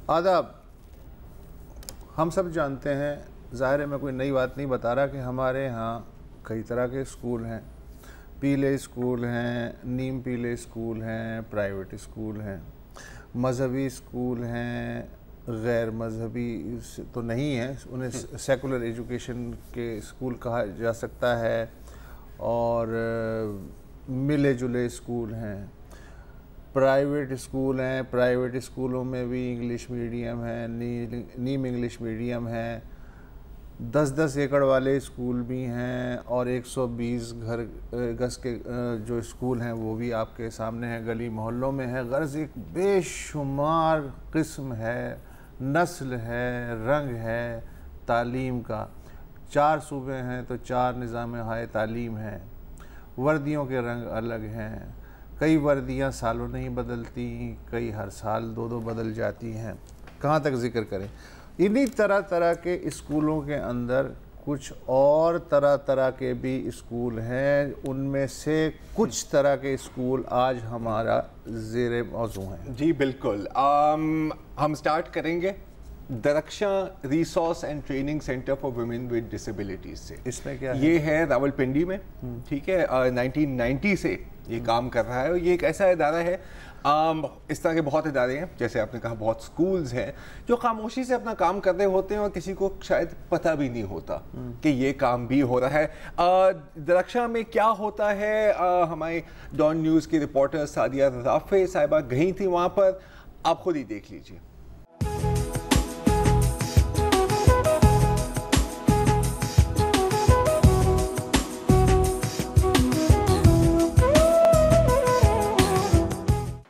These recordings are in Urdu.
آداب. ہم سب جانتے ہیں, ظاہر ہے میں کوئی نئی بات نہیں بتا رہا, کہ ہمارے ہاں کئی طرح کے اسکول ہیں. پیلے اسکول ہیں, نیم پیلے اسکول ہیں, پرائیویٹ اسکول ہیں, مذہبی اسکول ہیں, غیر مذہبی تو نہیں ہیں, انہیں سیکولر ایجوکیشن کے اسکول کہا جا سکتا ہے, اور ملے جلے اسکول ہیں. پرائیویٹ اسکول ہیں, پرائیویٹ اسکولوں میں بھی انگلش میڈیم ہیں, نیم انگلش میڈیم ہیں. 10-10 ایکڑ والے اسکول بھی ہیں, اور 120 گز کے جو اسکول ہیں وہ بھی آپ کے سامنے ہیں, گلی محلوں میں ہیں. غرض ایک بے شمار قسم ہے, نسل ہے, رنگ ہے تعلیم کا. 4 صوبے ہیں تو 4 نظام ہائے تعلیم ہیں. وردیوں کے رنگ الگ ہیں, کئی وردیاں سالوں نہیں بدلتی, کئی ہر سال 2 بدل جاتی ہیں. کہاں تک ذکر کریں. انہی طرح کے اسکولوں کے اندر کچھ اور طرح کے بھی اسکول ہیں. ان میں سے کچھ طرح کے اسکول آج ہمارا زیر موضوع ہیں. جی بالکل. ہم سٹارٹ کریں گے Darakhshan resource and training centre for women with disabilities سے. اس میں کیا ہے؟ یہ ہے راولپنڈی میں, ٹھیک ہے. 1990 سے یہ کام کر رہا ہے, اور یہ ایک ایسا ادارہ ہے, اس طرح کے بہت ادارے ہیں جیسے آپ نے کہا, بہت سکولز ہیں جو خاموشی سے اپنا کام کر رہے ہوتے ہیں اور کسی کو شاید پتہ بھی نہیں ہوتا کہ یہ کام بھی ہو رہا ہے. درخشاں میں کیا ہوتا ہے, ہمارے ڈان نیوز کی رپورٹر سعدیہ رافع صاحبہ گئی تھی وہاں پر, آپ خود ہی دیکھ لیجیے.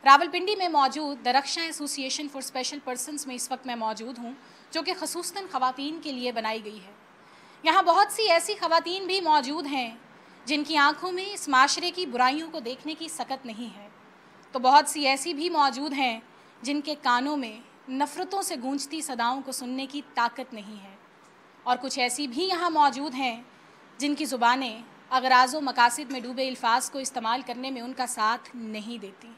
راولپنڈی میں موجود درخشاں ایسوسی ایشن فار اسپیشل پرسنز میں اس وقت میں موجود ہوں, جو کہ خصوصاً خواتین کے لیے بنائی گئی ہے. یہاں بہت سی ایسی خواتین بھی موجود ہیں جن کی آنکھوں میں اس معاشرے کی برائیوں کو دیکھنے کی سکت نہیں ہے, تو بہت سی ایسی بھی موجود ہیں جن کے کانوں میں نفرتوں سے گونجتی صداؤں کو سننے کی طاقت نہیں ہے, اور کچھ ایسی بھی یہاں موجود ہیں جن کی زبانیں اغراض و مقاصد میں ڈوبے الفاظ کو استعمال کرنے میں ان کا ساتھ نہیں دیتی.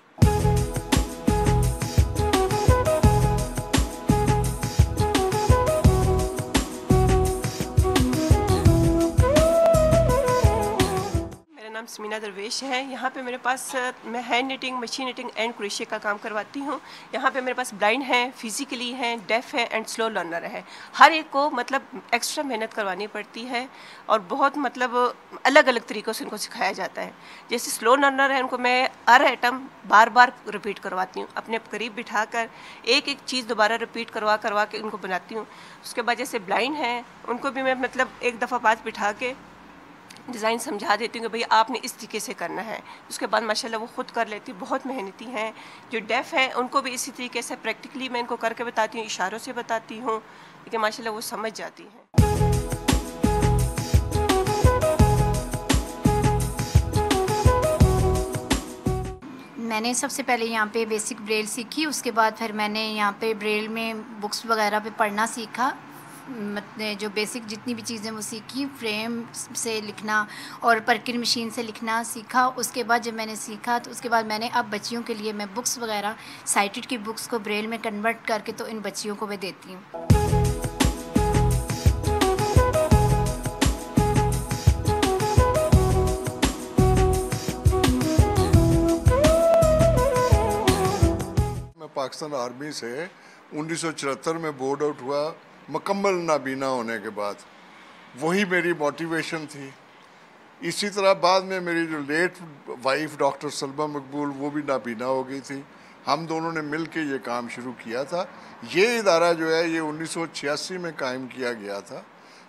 نام سمینا درویش ہے. یہاں پہ میرے پاس میں hand netting, machine netting and crochet کا کام کرواتی ہوں. یہاں پہ میرے پاس بلائنڈ ہیں, فزیکلی ہیں, ڈیف ہیں اینڈ سلو لرنر ہے. ہر ایک کو مطلب ایکسٹرا محنت کروانی پڑتی ہے, اور بہت مطلب الگ الگ طریقوں سے ان کو سکھایا جاتا ہے. جیسے سلو لرنر ہے, ان کو میں ہر ایٹم بار بار رپیٹ کرواتی ہوں, اپنے قریب بٹھا کر ایک چیز دوبارہ رپیٹ کروا کے ان کو بناتی ہوں. اس کے بعد جیسے بلائنڈ ہیں, ان کو بھی میں مطلب ایک دفعہ پاس بٹھا کے ڈیزائن سمجھا دیتی ہوں کہ بھئی آپ نے اس طریقے سے کرنا ہے. اس کے بعد ماشاءاللہ وہ خود کر لیتی, بہت محنتی ہیں. جو ڈیف ہیں ان کو بھی اسی طریقے سے پریکٹیکلی میں ان کو کر کے بتاتی ہوں, اشاروں سے بتاتی ہوں, لیکن ماشاءاللہ وہ سمجھ جاتی ہیں. میں نے سب سے پہلے یہاں پہ بیسک بریل سیکھی, اس کے بعد پھر میں نے یہاں پہ بریل میں بکس وغیرہ پہ پڑھنا سیکھا. جو بیسک جتنی بھی چیزیں وہ سیکھی, فریم سے لکھنا اور پرکر مشین سے لکھنا سیکھا. اس کے بعد جب میں نے سیکھا تو اس کے بعد میں نے اب بچیوں کے لیے میں بکس وغیرہ سائٹڈ کی بکس کو بریل میں کنورٹ کر کے تو ان بچیوں کو میں دیتی ہوں. میں پاکستان آرمی سے 1974 میں بورڈ آؤٹ ہوا, مکمل نابینا ہونے کے بعد. وہی میری موٹیویشن تھی. اسی طرح بعد میں میری جو لیٹ وائف ڈاکٹر سلمہ مقبول, وہ بھی نابینا ہو گئی تھی. ہم دونوں نے مل کے یہ کام شروع کیا تھا. یہ ادارہ جو ہے یہ 1986 میں قائم کیا گیا تھا,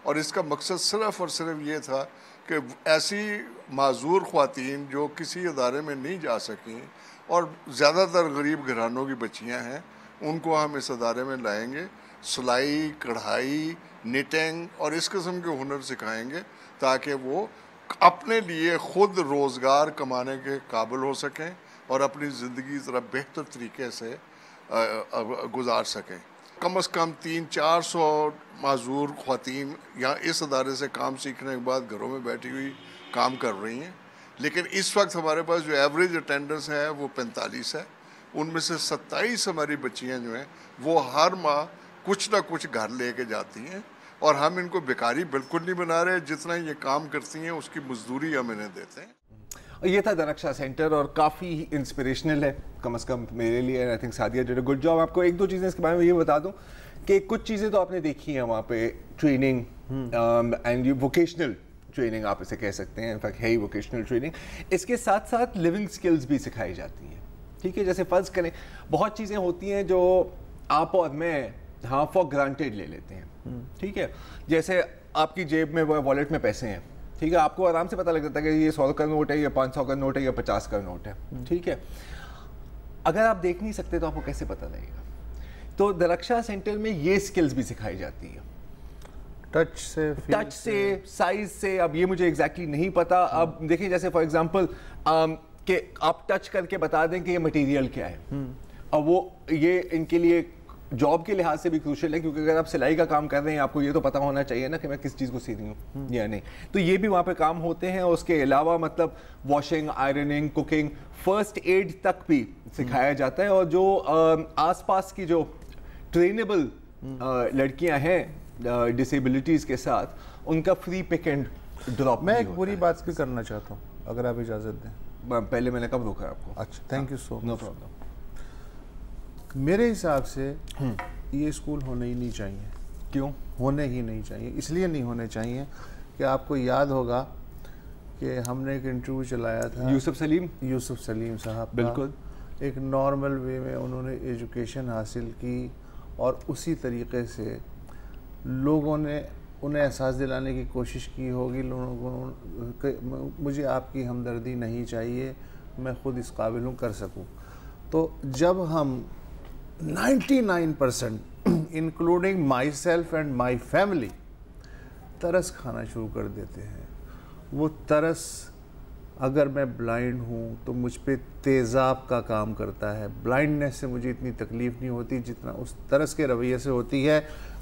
اور اس کا مقصد صرف اور صرف یہ تھا کہ ایسی معذور خواتین جو کسی ادارے میں نہیں جا سکیں, اور زیادہ تر غریب گھرانوں کی بچیاں ہیں, ان کو ہم اس ادارے میں لائیں گے. سلائی, کڑھائی, نیٹنگ اور اس قسم کے ہنر سکھائیں گے, تاکہ وہ اپنے لیے خود روزگار کمانے کے قابل ہو سکیں اور اپنی زندگی ذرا بہتر طریقے سے گزار سکیں. کم از کم 300-400 معذور خواتین یہاں اس ادارے سے کام سیکھنے کے بعد گھروں میں بیٹھی ہوئی کام کر رہی ہیں. لیکن اس وقت ہمارے پاس جو ایوریج اٹینڈنس ہے وہ 45 ہے. ان میں سے 27 ہماری بچیاں جو ہیں وہ ہر ماہ کچھ نہ کچھ گھر لے کے جاتی ہیں، اور ہم ان کو بیکاری بالکل نہیں بنا رہے، جتنا یہ کام کرتی ہیں اس کی مزدوری ہم انہیں دیتے ہیں۔ یہ تھا درخشاں سینٹر، اور کافی انسپریشنل ہے کم از کم میرے لیے، I think Sadia did a good job. آپ کو ایک دو چیزیں اس کے بارے میں یہ بتا دوں کہ کچھ چیزیں تو آپ نے دیکھی ہیں وہاں پہ، ٹریننگ اینڈ ووکیشنل ٹریننگ آپ اسے کہہ سکتے ہیں، انفیکٹ ہے ہی ووکیشنل ٹریننگ۔ اس کے ساتھ ساتھ لیونگ اسکلز بھی سکھائی جاتی ہیں، ٹھیک ہے؟ جیسے فرض کریں بہت چیزیں ہوتی ہیں جو آپ اور میں ہاں فار گرانٹیڈ لے لیتے ہیں، ٹھیک ہے؟ جیسے آپ کی جیب میں والیٹ میں پیسے ہیں، ٹھیک ہے، آپ کو آرام سے پتہ لگ جاتا ہے کہ یہ 100 کا نوٹ ہے، یا 500 کا نوٹ ہے، یا 50 کا نوٹ ہے، ٹھیک ہے؟ اگر آپ دیکھ نہیں سکتے تو آپ کو کیسے پتہ لگے گا؟ تو درخشاں سینٹر میں یہ اسکلز بھی سکھائی جاتی ہیں، ٹچ سے سائز سے۔ اب یہ مجھے ایگزیکٹلی نہیں پتا، اب دیکھیں جیسے فار ایگزامپل کہ آپ ٹچ کر کے بتا دیں کہ یہ مٹیریل کیا ہے، اور وہ یہ ان کے لیے جاب کے لحاظ سے بھی کروشل ہے، کیونکہ اگر آپ سلائی کا کام کر رہے ہیں آپ کو یہ تو پتہ ہونا چاہیے نا کہ میں کس چیز کو سی رہی ہوں یا نہیں، تو یہ بھی وہاں پہ کام ہوتے ہیں۔ اور اس کے علاوہ مطلب washing, ironing, cooking, first aid تک بھی سکھایا جاتا ہے، اور جو آس پاس کی جو ٹرینیبل لڑکیاں ہیں ڈسیبلٹیز کے ساتھ، ان کا فری پک اینڈ ڈراپ۔ میں ایک بری بات بھی کرنا چاہتا ہوں اگر آپ اجازت دیں۔ پہلے میں نے کب روکا آپ کو؟ اچھا، thank you so much. No problem. میرے حساب سے یہ اسکول ہونے ہی نہیں چاہیے۔ کیوں ہونے ہی نہیں چاہیے؟ اس لیے نہیں ہونے چاہیے کہ آپ کو یاد ہوگا کہ ہم نے ایک انٹرویو چلایا تھا یوسف سلیم صاحب، بالکل ایک نارمل وے میں انہوں نے ایجوکیشن حاصل کی، اور اسی طریقے سے لوگوں نے انہیں احساس دلانے کی کوشش کی ہوگی لوگوں کو، مجھے آپ کی ہمدردی نہیں چاہیے، میں خود اس قابل ہوں کر سکوں۔ تو جب ہم 99% including my self and my family ترس کھانا شروع کر دیتے ہیں، وہ ترس اگر میں بلائنڈ ہوں تو مجھ پہ تیزاب کا کام کرتا ہے۔ بلائنڈنس سے مجھے اتنی تکلیف نہیں ہوتی جتنا اس ترس کے رویے سے ہوتی ہے۔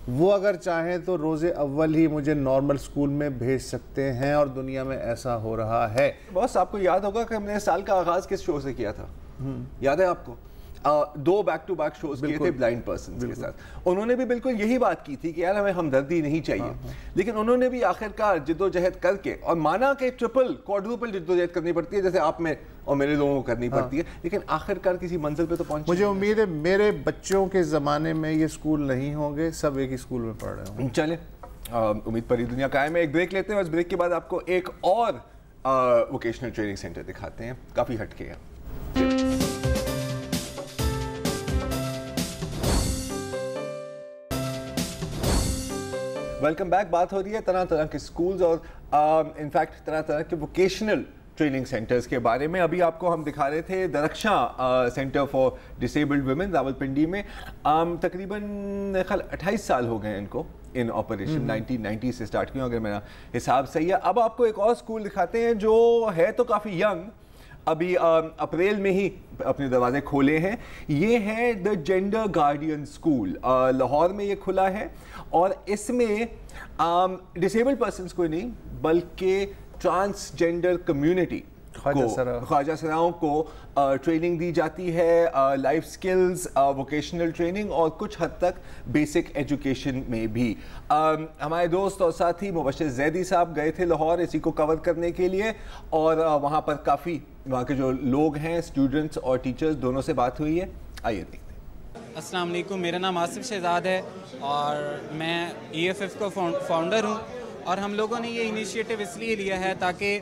وہ اگر چاہیں تو روز اول ہی مجھے نارمل سکول میں بھیج سکتے ہیں، اور دنیا میں ایسا ہو رہا ہے۔ بس آپ کو یاد ہوگا کہ ہم نے سال کا آغاز کس شو سے کیا تھا، یاد ہے آپ کو؟ 2 بیک ٹو بیک شوز کیے تھے بلائنڈ پرسنز کے ساتھ۔ انہوں نے بھی بالکل یہی بات کی تھی کہ یار ہمیں ہمدردی نہیں چاہیے، لیکن انہوں نے بھی آخرکار جدوجہد کر کے، اور مانا کہ ٹرپل کوادروپل جدوجہد کرنی پڑتی ہے جیسے آپ میں اور میرے لوگوں کو کرنی پڑتی ہے، لیکن آخرکار کسی منزل پہ تو پہنچے۔ مجھے امید ہے میرے بچوں کے زمانے میں یہ اسکول نہیں ہوں گے، سب ایک ہی اسکول میں پڑھ رہے ہوں۔ چلیں امید پر ہی دنیا قائم ہے۔ ایک بریک لیتے ہیں، اس بریک کے بعد آپ کو ایک اور ووکیشنل ٹریننگ سینٹر دکھاتے ہیں، کافی ہٹ کے ہے۔ Welcome back. بات ہو رہی ہے طرح طرح کے سکولز اور انفیکٹ طرح طرح کے ووکیشنل ٹریننگ سینٹرز کے بارے میں۔ ابھی آپ کو ہم دکھا رہے تھے Darakhshan centre for disabled women Rawalpindi میں، تقریباً 28 سال ہو گئے ان کو ان آپریشن، 1990 سے سٹارٹ کیا اگر میرا حساب صحیح ہے۔ اب آپ کو ایک اور اسکول دکھاتے ہیں جو ہے تو کافی ینگ، ابھی اپریل میں ہی اپنے دروازے کھولے ہیں۔ یہ ہے the gender guardian school, Lahore میں یہ کھلا ہے، اور اس میں ڈسیبلڈ پرسنس کو نہیں بلکہ ٹرانسجینڈر کمیونٹی خواجہ سراؤں کو ٹریننگ دی جاتی ہے، لائف سکلز، ووکیشنل ٹریننگ، اور کچھ حد تک بیسک ایجوکیشن میں بھی۔ ہمارے دوست اور ساتھی مبشر زیدی صاحب گئے تھے لاہور اسی کو کور کرنے کے لیے، اور وہاں پر کافی وہاں کے جو لوگ ہیں اسٹوڈنٹس اور ٹیچرز دونوں سے بات ہوئی ہے، آئیے دیکھتے ہیں۔ السلام علیکم، میرا نام آصف شہزاد ہے اور میں EFF کا فاؤنڈر ہوں، اور ہم لوگوں نے یہ انیشیٹو اس لیے لیا ہے تاکہ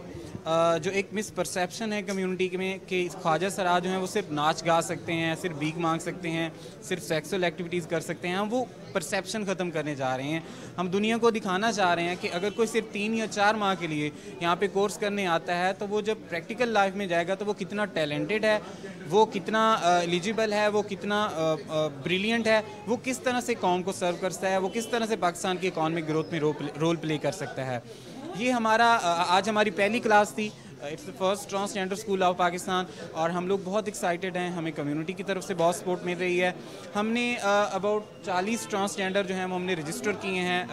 جو ایک مس پرسیپشن ہے کمیونٹی میں کہ خواجہ سرا جو ہیں وہ صرف ناچ گا سکتے ہیں، صرف بھیک مانگ سکتے ہیں، صرف سیکسول ایکٹیویٹیز کر سکتے ہیں، ہم وہ پرسیپشن ختم کرنے جا رہے ہیں۔ ہم دنیا کو دکھانا چاہ رہے ہیں کہ اگر کوئی صرف 3 یا 4 ماہ کے لیے یہاں پہ کورس کرنے آتا ہے تو وہ جب پریکٹیکل لائف میں جائے گا تو وہ کتنا ٹیلنٹڈ ہے، وہ کتنا ایلیجیبل ہے، وہ کتنا بریلینٹ ہے، وہ کس طرح سے قوم کو سرو کرتا ہے، وہ کس طرح سے پاکستان کی اکانومک گروتھ میں رول پلے کر سکتا ہے۔ یہ آج ہماری پہلی کلاس تھی، it's the first transgender school of Pakistan, اور ہم لوگ بہت ایکسائٹیڈ ہیں، ہمیں کمیونٹی کی طرف سے بہت سپورٹ مل رہی ہے۔ ہم نے اباؤٹ 40 ٹرانسجینڈر جو ہیں وہ ہم نے رجسٹر کیے ہیں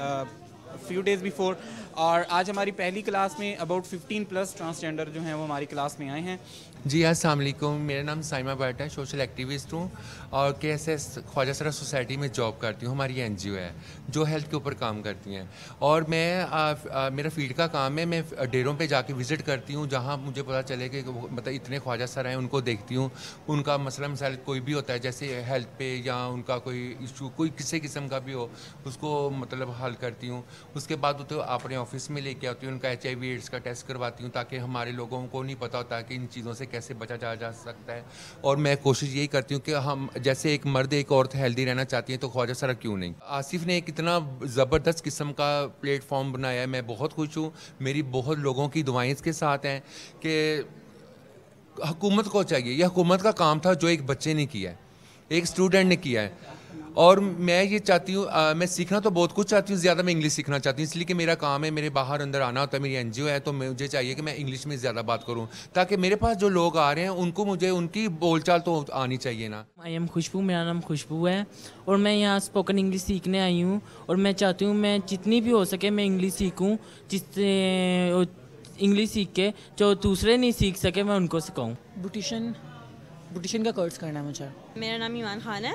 فیو ڈیز بیفور، اور آج ہماری پہلی کلاس میں اباؤٹ 15+ ٹرانسجینڈر جو ہیں وہ ہماری کلاس میں آئے ہیں۔ جی السلام علیکم، میرا نام سائمہ بٹ ہے، سوشل ایکٹیوسٹ ہوں اور KSS خواجہ سرا سوسائٹی میں جاب کرتی ہوں. ہماری NGO ہے جو ہیلتھ کے اوپر کام کرتی ہیں اور میں میرا فیلڈ کا کام ہے. میں ڈیروں پہ جا کے وزٹ کرتی ہوں جہاں مجھے پتہ چلے کہ مطلب اتنے خواجہ سر ہیں، ان کو دیکھتی ہوں. ان کا مسئلہ مسائل کوئی بھی ہوتا ہے جیسے ہیلتھ پہ یا ان کا کوئی ایشو کوئی کسی قسم کا بھی ہو اس کو مطلب حل کرتی ہوں. اس کے بعد تو اپنے آفس میں لے کے آتی ہوں، ان کا HIV ایڈس کا ٹیسٹ کرواتی ہوں تاکہ ہمارے لوگوں کو نہیں پتہ ہوتا کہ ان چیزوں سے کیسے بچا جا سکتا ہے. اور میں کوشش یہی کرتی ہوں کہ ہم جیسے ایک مرد ایک عورت ہیلدی رہنا چاہتی ہیں تو خواجہ سرا کیوں نہیں. آصف نے ایک اتنا زبردست قسم کا پلیٹ فارم بنایا ہے، میں بہت خوش ہوں. میری بہت لوگوں کی دعائیں اس کے ساتھ ہیں کہ حکومت کو چاہیے، یہ حکومت کا کام تھا جو ایک بچے نے کیا ہے، ایک اسٹوڈنٹ نے کیا ہے. اور میں یہ چاہتی ہوں، میں سیکھنا تو بہت کچھ چاہتی ہوں، زیادہ میں انگلش سیکھنا چاہتی ہوں اس لیے کہ میرا کام ہے، میرے باہر اندر آنا ہوتا ہے، میری NGO ہے تو مجھے چاہیے کہ میں انگلش میں زیادہ بات کروں تاکہ میرے پاس جو لوگ آ رہے ہیں ان کو مجھے ان کی بول چال تو آنی چاہیے نا. آئی ایم خوشبو، میرا نام خوشبو ہے اور میں یہاں اسپوکن انگلش سیکھنے آئی ہوں اور میں چاہتی ہوں میں جتنی بھی ہو سکے میں انگلش سیکھوں، جس سے انگلش سیکھ کے جو دوسرے نہیں سیکھ سکے میں ان کو سکھاؤں. بوٹیشین کا کورس کرنا ہے مجھے. میرا نام ایمان خان ہے.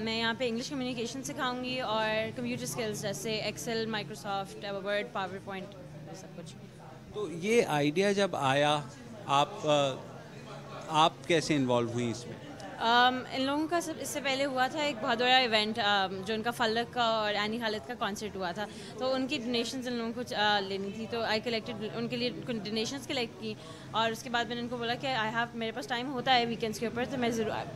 میں یہاں پہ انگلش کمیونیکیشن سکھاؤں گی اور کمپیوٹر اسکلز جیسے Excel, Microsoft Word, PowerPoint, سب کچھ. تو یہ آئیڈیا جب آیا آپ کیسے انوالو ہوئی اس میں؟ ان لوگوں کا اس سے پہلے ہوا تھا ایک بہت بڑا ایونٹ جو ان کا فلک کا اور اینی خالد کا کانسرٹ ہوا تھا، تو ان کی ڈونیشنز ان لوگوں کو لینی تھی، تو آئی کلیکٹڈ ان کے لیے ڈونیشنز کلیکٹ کی اور اس کے بعد میں نے ان کو بولا کہ میرے پاس ٹائم ہوتا ہے ویکینڈس کے اوپر تو میں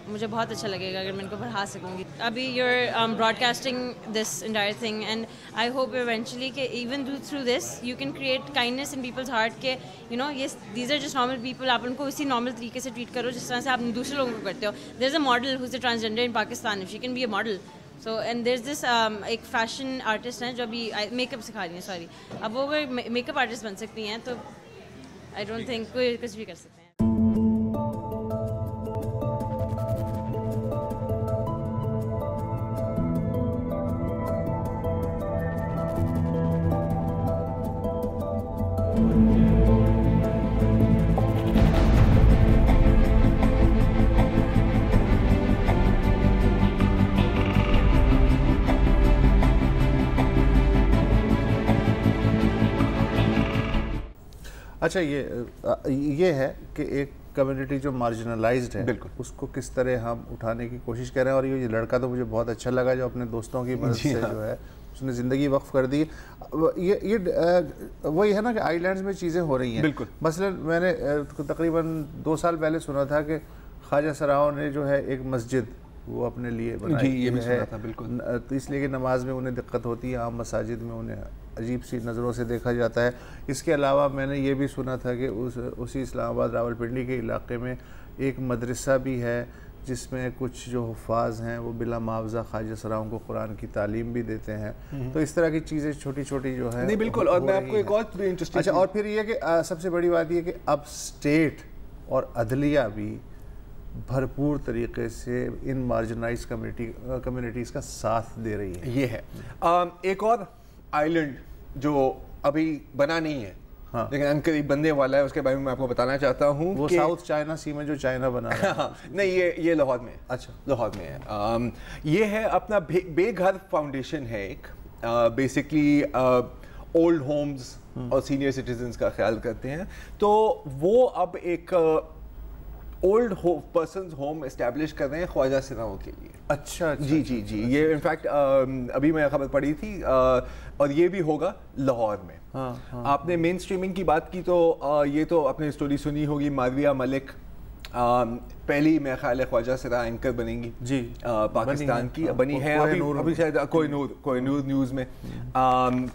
مجھے بہت اچھا لگے گا اگر میں ان کو پڑھا سکوں گی. ابھی your broadcasting this entire thing and I hope eventually کہ even through this you can create kindness in people's heart کہ these are just normal people. آپ ان کو اسی نارمل طریقے سے ٹریٹ کرو جس طرح سے آپ دوسرے لوگوں کو کرتے ہو. There is a model who's a transgender in Pakistan, if she can be a model. So and there's this ایک فیشن آرٹسٹ ہیں جو ابھی میک اپ سکھا رہی ہیں، سوری اب وہ میک اپ آرٹسٹ بن سکتی ہیں تو آئی ڈونٹ تھنک کوئی کچھ بھی کر سکتے ہیں. اچھا یہ ہے کہ ایک کمیونٹی جو مارجنلائزڈ ہے اس کو کس طرح ہم اٹھانے کی کوشش کر رہے ہیں. اور یہ لڑکا تو مجھے بہت اچھا لگا جو اپنے دوستوں کی مدد سے جو ہے اس نے زندگی وقف کر دی. یہ وہی ہے نا کہ آئی لینڈز میں چیزیں ہو رہی ہیں. مثلا میں نے تقریباً 2 سال پہلے سنا تھا کہ خواجہ سراؤں نے جو ہے ایک مسجد وہ اپنے لیے بنائی ہے، تو اس لیے کہ نماز میں انہیں دقت ہوتی ہے، عام مساجد میں انہیں عجیب سی نظروں سے دیکھا جاتا ہے. اس کے علاوہ میں نے یہ بھی سنا تھا کہ اسی اسلام آباد راولپنڈی کے علاقے میں ایک مدرسہ بھی ہے جس میں کچھ جو حفاظ ہیں وہ بلا معاوضہ خواجہ سراؤں کو قرآن کی تعلیم بھی دیتے ہیں. تو اس طرح کی چیزیں چھوٹی چھوٹی جو ہے. نہیں بالکل. اور میں آپ کو ایک اور انٹرسٹنگ اچھا، اور پھر یہ کہ سب سے بڑی بات یہ کہ اب اسٹیٹ اور عدلیہ بھی بھرپور طریقے سے ان مارجنائز کمیونٹیز کا ساتھ دے رہی ہے. یہ ہے ایک اور آئی لینڈ جو ابھی بنا نہیں ہے لیکن ان قریب بننے والا ہے، اس کے بارے میں آپ کو بتانا چاہتا ہوں. وہ ساؤتھ چائنا سی میں جو چائنا بنا رہا ہے. نہیں، یہ لاہور میں. اچھا، لاہور میں ہے. یہ ہے اپنا بے گھر فاؤنڈیشن ہے ایک، بیسکلی اولڈ ہومز اور سینئر سٹیزنز کا خیال کرتے ہیں. تو وہ اب ایک اولڈ پرسنز ہوم اسٹیبلش کر رہے ہیں خواجہ سراؤں کے لیے. اچھا جی جی جی. یہ انفیکٹ ابھی میں خبر پڑھی تھی اور یہ بھی ہوگا لاہور میں. آپ نے مین اسٹریمنگ کی بات کی تو یہ تو آپ نے اسٹوری سنی ہوگی، مارویہ ملک پہلی میرا خیال ہے خواجہ سرا اینکر بنیں گی جی پاکستان کی. بنی ہے ابھی شاید کوئی نور نیوز میں.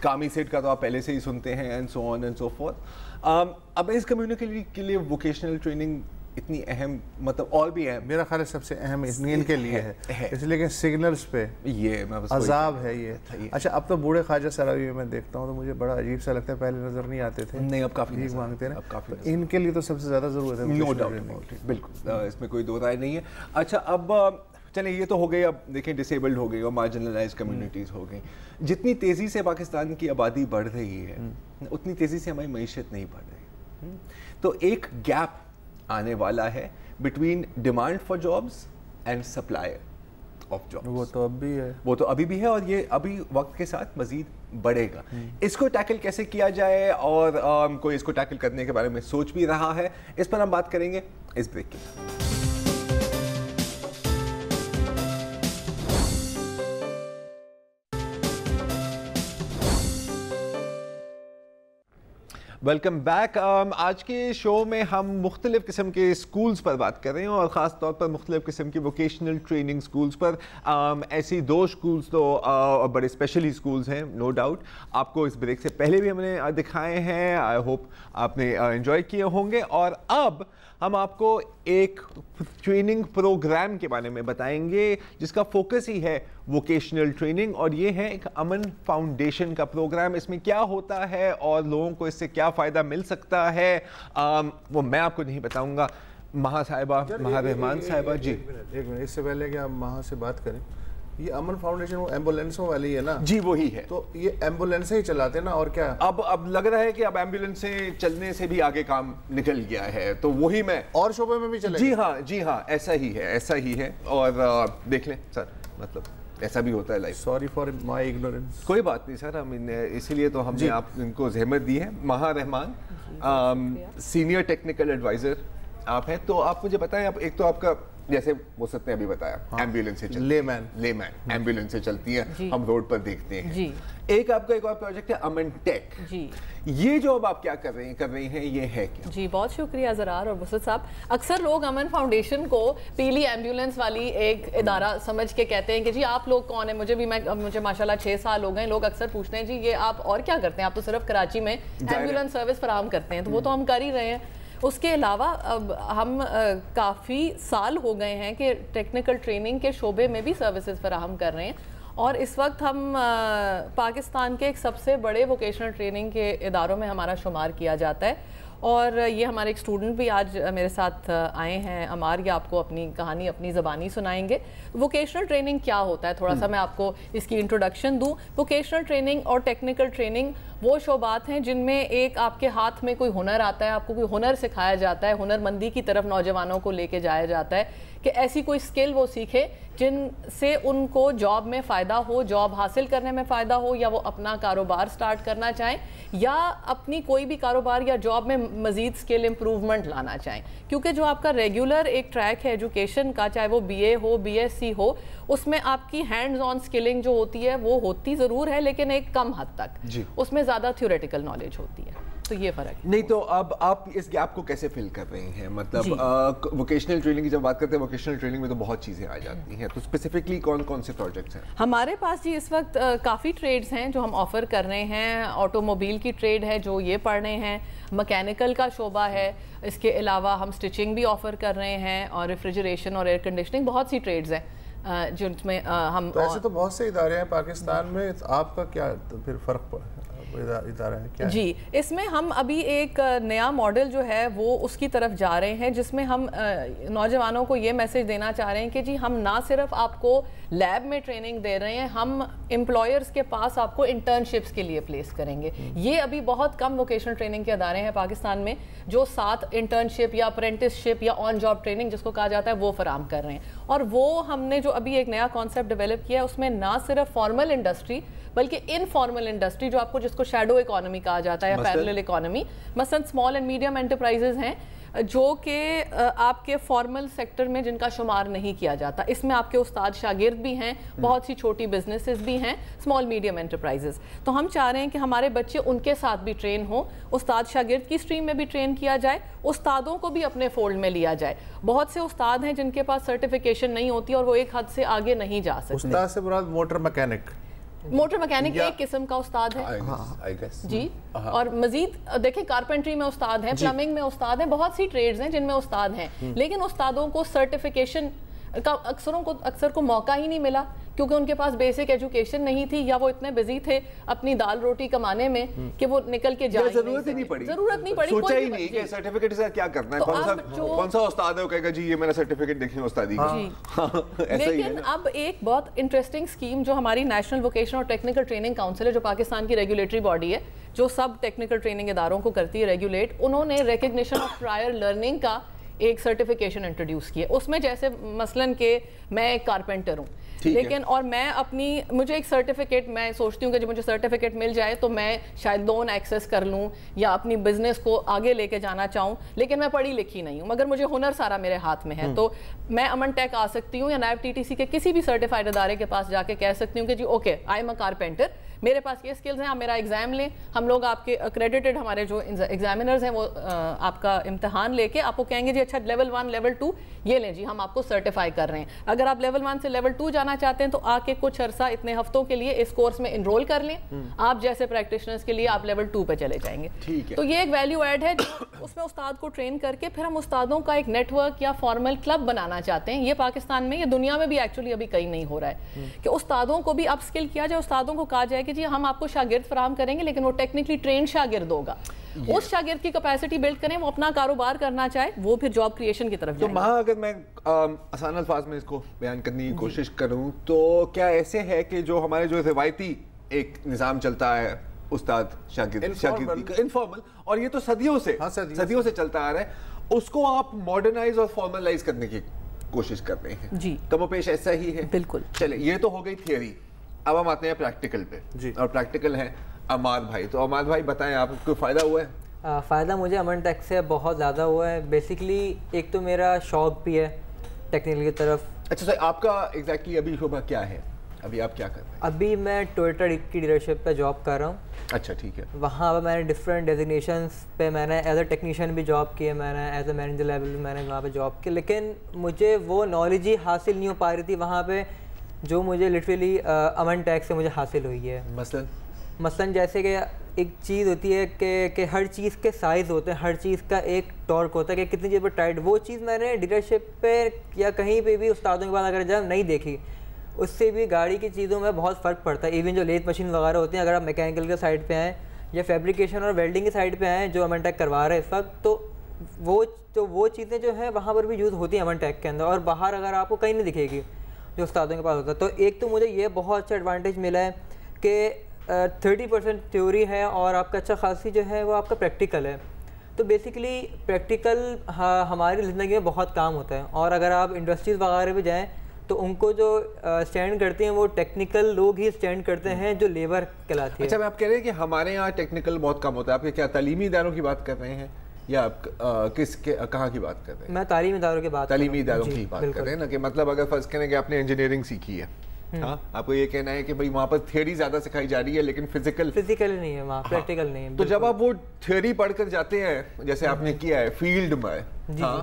کامی سیٹ کا تو آپ پہلے سے ہی سنتے ہیں and so on and so forth. اب اس کمیونٹی کے لیے ووکیشنل ٹریننگ اتنی اہم، مطلب اور بھی ہے میرا خیال ہے سب سے اہم ان کے لیے ہے، اس لیے کہ سگنلز پہ یہ عذاب ہے یہ. اچھا، اب تو بوڑھے خواجہ سراوی میں دیکھتا ہوں تو مجھے بڑا عجیب سا لگتا ہے، پہلے نظر نہیں آتے تھے. نہیں، اب کافی مانگتے ہیں. ان کے لیے تو سب سے زیادہ ضرورت ہے. نو ڈاؤٹ، بالکل، اس میں کوئی دو رائے نہیں ہے. اچھا، اب چلیں یہ تو ہو گئی. اب دیکھیں ڈسیبلڈ ہو گئی اور مارجنلائز کمیونٹیز ہو گئی. جتنی تیزی سے پاکستان کی آبادی بڑھ رہی ہے اتنی تیزی سے ہماری معیشت نہیں بڑھ رہی. تو ایک گیپ آنے والا ہے between demand for jobs and supply of jobs. وہ تو اب بھی ہے, وہ تو ابھی بھی ہے, اور یہ ابھی وقت کے ساتھ مزید بڑھے گا. اس کو ٹیکل کیسے کیا جائے, اور کوئی اس کو ٹیکل کرنے کے بارے میں سوچ بھی رہا ہے, اس پر ہم بات کریں گے اس بریک کے بعد. Welcome back. آج کے شو میں ہم مختلف قسم کے اسکولز پر بات کر رہے ہیں, اور خاص طور پر مختلف قسم کی ووکیشنل ٹریننگ اسکولز پر. ایسی 2 اسکولز تو بڑے اسپیشلی اسکولز ہیں, نو ڈاؤٹ. آپ کو اس بریک سے پہلے بھی ہم نے دکھائے ہیں, آئی ہوپ آپ نے انجوائے کیے ہوں گے. اور اب ہم آپ کو ایک ٹریننگ پروگرام کے بارے میں بتائیں گے جس کا فوکس ہی ہے ووکیشنل ٹریننگ, اور یہ ہے ایک امن فاؤنڈیشن کا پروگرام. اس میں کیا ہوتا ہے اور لوگوں کو اس سے کیا فائدہ مل سکتا ہے وہ میں آپ کو نہیں بتاؤں گا. مہا صاحبہ, مہا رحمان صاحبہ. جی ایک منٹ, اس سے پہلے کہ آپ مہا سے بات کریں, یہ امن فاؤنڈیشن وہ ایمبولینسوں والی ہے نا؟ جی وہی ہے. تو یہ ایمبولینسیں ہی چلاتے ہیں نا, اور کیا اب لگ رہا ہے کہ اب ایمبولینسیں چلنے سے بھی آگے کام نکل گیا ہے, تو وہی میں اور شعبے میں بھی چلے. جی ہاں ایسا ہی ہے. اور دیکھ لیں سر, مطلب ایسا بھی ہوتا ہے life. Sorry for my ignorance. کوئی بات نہیں سر, ہم اسی لیے تو ہم نے آپ ان کو زحمت دی ہے. مہا رحمان سینئر ٹیکنیکل ایڈوائزر آپ ہیں, تو آپ مجھے بتائیں, آپ ایک تو آپ کا جیسے وہ سب نے ابھی بتایا ایمبولینس سے لے مین ایمبولینس سے چلتی ہیں, ہم روڈ پر دیکھتے ہیں. ایک آپ کا ایک اور پروجیکٹ ہے امن ٹیک. جی یہ جو اب آپ کیا کر رہی ہیں یہ ہے کیا؟ جی بہت شکریہ زرار اور بسط صاحب. اکثر لوگ امن فاؤنڈیشن کو پیلی ایمبولینس والی ایک ادارہ سمجھ کے کہتے ہیں کہ جی آپ لوگ کون ہیں. مجھے ماشاءاللہ 6 سال ہو گئے, لوگ اکثر پوچھتے ہیں جی یہ آپ اور کیا کرتے ہیں, آپ تو صرف کراچی میں ایمبولینس سروس فراہم کرتے ہیں. تو وہ تو ہم کر ہی رہے ہیں. اس کے علاوہ اب ہم کافی سال ہو گئے ہیں کہ ٹیکنیکل ٹریننگ کے شعبے میں بھی سروسز فراہم کر رہے ہیں, اور اس وقت ہم پاکستان کے ایک سب سے بڑے ووکیشنل ٹریننگ کے اداروں میں ہمارا شمار کیا جاتا ہے. اور یہ ہمارے ایک اسٹوڈنٹ بھی آج میرے ساتھ آئے ہیں, عمار, یہ آپ کو اپنی کہانی اپنی زبانی سنائیں گے. ووکیشنل ٹریننگ کیا ہوتا ہے, تھوڑا سا میں آپ کو اس کی انٹروڈکشن دوں. ووکیشنل ٹریننگ اور ٹیکنیکل ٹریننگ وہ شعبات ہیں جن میں ایک آپ کے ہاتھ میں کوئی ہنر آتا ہے, آپ کو کوئی ہنر سکھایا جاتا ہے, ہنر مندی کی طرف نوجوانوں کو لے کے جایا جاتا ہے کہ ایسی کوئی سکل وہ سیکھے جن سے ان کو جاب میں فائدہ ہو, جاب حاصل کرنے میں فائدہ ہو, یا وہ اپنا کاروبار سٹارٹ کرنا چاہیں یا اپنی کوئی بھی کاروبار یا جاب میں مزید سکل امپروومنٹ لانا چاہیں. کیونکہ جو آپ کا ریگولر ایک ٹریک ہے ایجوکیشن کا, چاہے وہ بی اے ہو, بی ایس سی ہو, اس میں آپ کی ہینڈز آن سکلنگ جو ہوتی ہے وہ ہوتی ضرور ہے لیکن ایک کم حد تک. اس میں زیادہ تھیوریٹیکل نالج ہوتی ہے. تو یہ فرق ہے. نہیں تو اب آپ اس گیپ کو کیسے فل کر رہی ہیں؟ مطلب ووکیشنل ٹریننگ کی جب بات کرتے ہیں, ووکیشنل ٹریننگ میں تو بہت چیزیں آ جاتی ہیں, تو اسپیسیفکلی کون سے پروجیکٹس ہیں ہمارے پاس؟ جی اس وقت کافی ٹریڈز ہیں جو ہم آفر کر رہے ہیں. آٹو موبائل کی ٹریڈ ہے جو یہ پڑھ رہے ہیں, مکینیکل کا شعبہ ہے, اس کے علاوہ ہم سٹچنگ بھی آفر کر رہے ہیں, اور ریفریجریشن اور ایئر کنڈیشننگ, بہت سی ٹریڈز ہیں جن میں ہم. تو ایسے تو بہت سے ادارے ہیں پاکستان میں, آپ کا کیا پھر فرق ادارہ ہے کیا؟ جی اس میں ہم ابھی ایک نیا ماڈل جو ہے وہ اس کی طرف جا رہے ہیں جس میں ہم نوجوانوں کو یہ میسج دینا چاہ رہے ہیں کہ جی ہم نہ صرف آپ کو لیب میں ٹریننگ دے رہے ہیں, ہم امپلائرز کے پاس آپ کو انٹرنشپس کے لیے پلیس کریں گے. یہ ابھی بہت کم ووکیشنل ٹریننگ کے ادارے ہیں پاکستان میں جو 7 انٹرنشپ یا اپرینٹسشپ یا آن جاب ٹریننگ جس کو کہا جاتا ہے وہ فراہم کر رہے ہیں. اور وہ ہم نے جو ابھی ایک نیا کانسیپٹ ڈیولپ کیا ہے اس میں نہ صرف فارمل انڈسٹری بلکہ انفارمل انڈسٹری جو آپ کو جس کو شیڈو اکانومی کہا جاتا ہے یا پیرلل اکانومی, مثلا اسمال اینڈ میڈیم انٹرپرائزز ہیں جو کہ آپ کے فارمل سیکٹر میں جن کا شمار نہیں کیا جاتا. اس میں آپ کے استاد شاگرد بھی ہیں, بہت سی چھوٹی بزنسز بھی ہیں, اسمال میڈیم انٹرپرائزز. تو ہم چاہ رہے ہیں کہ ہمارے بچے ان کے ساتھ بھی ٹرین ہوں, استاد شاگرد کی اسٹریم میں بھی ٹرین کیا جائے, استادوں کو بھی اپنے فولڈ میں لیا جائے. بہت سے استاد ہیں جن کے پاس سرٹیفیکیشن نہیں ہوتی اور وہ ایک حد سے آگے نہیں جا سکتے. استاد سے مراد موٹر مکینک؟ موٹر مکینک ایک قسم کا استاد ہے جی, اور مزید دیکھیں کارپینٹری میں استاد ہیں, پلمبنگ میں استاد ہیں, بہت سی ٹریڈز ہیں جن میں استاد ہیں, لیکن استادوں کو سرٹیفیکیشن کا اکثر کو موقع ہی نہیں ملا کیونکہ ان کے پاس بیسک ایجوکیشن نہیں تھی, یا وہ اتنے بزی تھے اپنی دال روٹی کمانے میں کہ وہ نکل کے جائیں. ضرورت نہیں پڑی, سوچا ہی نہیں کہ سرٹیفکیٹ سے کیا کرنا ہے, کون سا استاد ہے وہ کہے گا جی یہ میرا سرٹیفکیٹ دیکھیں استادی کا. لیکن اب ایک بہت انٹرسٹنگ اسکیم جو ہماری نیشنل ووکیشنل اور ٹیکنیکل ٹریننگ کاؤنسل ہے جو پاکستان کی ریگولیٹری باڈی ہے جو سب ٹیکنیکل ٹریننگ اداروں کو کرتی ہے ریگولیٹ, انہوں نے ریکگنیشن آف پرائر لرننگ کا ایک سرٹیفکیشن انٹروڈیوس کی ہے. اس میں جیسے مثلاً کہ میں ایک کارپینٹر ہوں, لیکن اور میں مجھے ایک سرٹیفکیٹ, میں سوچتی ہوں کہ جب مجھے سرٹیفکیٹ مل جائے تو میں شاید لون ایکسیس کر لوں یا اپنی بزنس کو آگے لے کے جانا چاہوں, لیکن میں پڑھی لکھی نہیں ہوں, مگر مجھے ہنر سارا میرے ہاتھ میں ہے, تو میں امن ٹیک آ سکتی ہوں یا نیب ٹی ٹی سی کے کسی بھی سرٹیفائڈ ادارے کے پاس جا کے کہہ سکتی ہوں کہ جی okay I am a carpenter, میرے پاس یہ اسکلز ہیں, آپ میرا ایگزام لیں, ہم لوگ آپ کے اکریڈیٹڈ ہمارے جو ایگزامینرز ہیں وہ آپ کا امتحان لے کے آپ کو کہیں گے جی اچھا لیول 1 لیول 2 یہ لیں جی, ہم آپ کو سرٹیفائی کر رہے ہیں. اگر آپ لیول 1 سے لیول 2 جانا چاہتے ہیں تو آ کے کچھ عرصہ اتنے ہفتوں کے لیے اس کورس میں انرول کر لیں, آپ جیسے پریکٹیشنرز کے لیے آپ لیول 2 پہ چلے جائیں گے. تو یہ ایک ویلیو ایڈ ہے جو اس میں استاد کو ٹرین کر کے پھر ہم استادوں کا ایک نیٹ ورک یا فارمل کلب بنانا چاہتے ہیں. یہ پاکستان میں, یہ دنیا میں بھی ایکچولی ابھی کہیں نہیں ہو رہا ہے کہ استادوں کو بھی اپ اسکل کیا جائے, استادوں کو کہا جائے کہ جی ہم آپ کو شاگرد فراہم کریں گے لیکن وہ ٹیکنیکلی ٹرینڈ شاگرد ہوگا, اس شاگرد کی کیپیسٹی بلڈ کریں, وہ اپنا کاروبار کرنا چاہے, وہ پھر جاب کریشن کی طرف جائیں. تو وہاں اگر میں آسان الفاظ میں اس کو بیان کرنے کی کوشش کروں تو کیا ایسے ہے کہ جو ہمارے جو روایتی ایک نظام چلتا ہے استاد شاگرد انفارمل, اور یہ تو صدیوں سے چلتا آ رہا ہے, اس کو آپ ماڈرنائز اور فارملائز کرنے کی کوشش کر رہے ہیں. جی کم و پیش ایسا ہی ہے. بالکل. چلے یہ تو ہو گئی تھیوری, اب ہم آتے ہیں پریکٹیکل پہ. جی. اور پریکٹیکل ہے عماد بھائی. تو عماد بھائی بتائیں آپ کو فائدہ ہوا ہے؟ فائدہ مجھے امن ٹیک سے بہت زیادہ ہوا ہے. بیسکلی ایک تو میرا شوق بھی ہے ٹیکنیکل کی طرف. اچھا سر, آپ کا ایگزیکٹلی ابھی شعبہ کیا ہے, ابھی آپ کیا کر رہے ہیں؟ ابھی میں ٹویوٹا کی ڈیلرشپ پہ جاب کر رہا ہوں. اچھا ٹھیک ہے. وہاں پہ میں نے ڈفرینٹ ڈیزگنیشنس پہ میں نے ایز اے ٹیکنیشین بھی جاب کی ہے, میں نے ایز اے مینیجر لیول میں نے وہاں پہ جاب کی, لیکن مجھے وہ نالج ہی حاصل نہیں ہو پا رہی تھی وہاں پہ جو مجھے لٹرلی امن ٹیک سے مجھے حاصل ہوئی ہے. مثلاً جیسے کہ ایک چیز ہوتی ہے کہ ہر چیز کے سائز ہوتے ہیں, ہر چیز کا ایک ٹارک ہوتا ہے کہ کتنی چیز پر ٹائٹ, وہ چیز میں نے ڈیلرشپ پہ یا کہیں پہ بھی استادوں کے بعد اگر جب نہیں دیکھی, اس سے بھی گاڑی کی چیزوں میں بہت فرق پڑتا ہے. ایون جو لیتھ مشین وغیرہ ہوتی ہیں, اگر آپ میکینیکل کے سائڈ پہ آئیں یا فیبریکیشن اور ویلڈنگ کی سائڈ پہ آئیں جو امن ٹیک کروا رہے ہیں اس وقت, تو وہ چیزیں جو ہیں وہاں پر بھی یوز ہوتی ہیں امن ٹیک کے اندر, اور باہر اگر آپ کو کہیں نہیں دکھے گی جو استادوں کے پاس ہوتا ہے. تو ایک تو مجھے یہ بہت اچھا ایڈوانٹیج ملا ہے کہ 30% تھیوری ہے اور آپ کا اچھا خاصی جو ہے وہ آپ کا پریکٹیکل ہے. تو بیسیکلی پریکٹیکل ہماری زندگی میں بہت کام ہوتا ہے, اور اگر آپ انڈسٹریز وغیرہ بھی جائیں تو ان کو جو اسٹینڈ کرتے ہیں وہ ٹیکنیکل لوگ ہی اسٹینڈ کرتے ہیں جو لیبر کہلاتی ہے. اچھا میں آپ کہہ رہے ہیں کہ ہمارے یہاں ٹیکنیکل بہت کم ہوتا ہے. آپ کے کیا تعلیمی اداروں کی بات کر رہے ہیں یا آپ کہاں کی بات کر رہے ہیں؟ میں تعلیمی اداروں کی بات کی بات کر رہے ہیں نا, کہ مطلب اگر فرض کریں کہ آپ نے انجینئرنگ سیکھی ہے, ہاں آپ کو یہ کہنا ہے کہ بھائی وہاں پر تھیوری زیادہ سکھائی جا رہی ہے لیکن فزیکل نہیں ہے, وہاں پریکٹیکل نہیں ہے. تو جب آپ وہ تھیوری پڑھ کر جاتے ہیں جیسے آپ نے کیا ہے فیلڈ میں, ہاں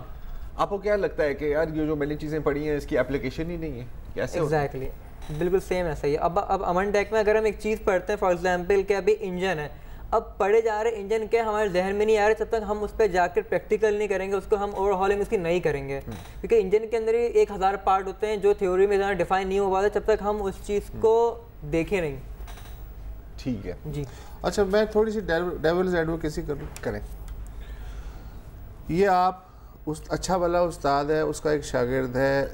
آپ کو کیا لگتا ہے کہ یار یہ جو میں نے چیزیں پڑھی ہیں اس کی اپلیکیشن ہی نہیں ہے, کیسے؟ ایگزیکٹلی بالکل سیم ایسا ہی ہے. اب امن ٹیک میں اگر ہم ایک چیز پڑھتے ہیں فار ایگزامپل کہ ابھی انجن ہے, اب پڑھے جا رہے انجن کے ہمارے ذہن میں نہیں آ رہے جب تک ہم اس پہ جا کر پریکٹیکل نہیں کریں گے, اس کو ہم اوور ہالنگ اس کی نہیں کریں گے, کیونکہ انجن کے اندر ہی 1000 پارٹ ہوتے ہیں جو تھیوری میں اتنا ڈیفائن نہیں ہو پاتا جب تک ہم اس چیز کو دیکھیں نہیں. ٹھیک ہے جی. اچھا میں تھوڑی سی ڈیولز ایڈوکیسی کریں. یہ آپ اچھا بھلا استاد ہے, اس کا ایک شاگرد ہے,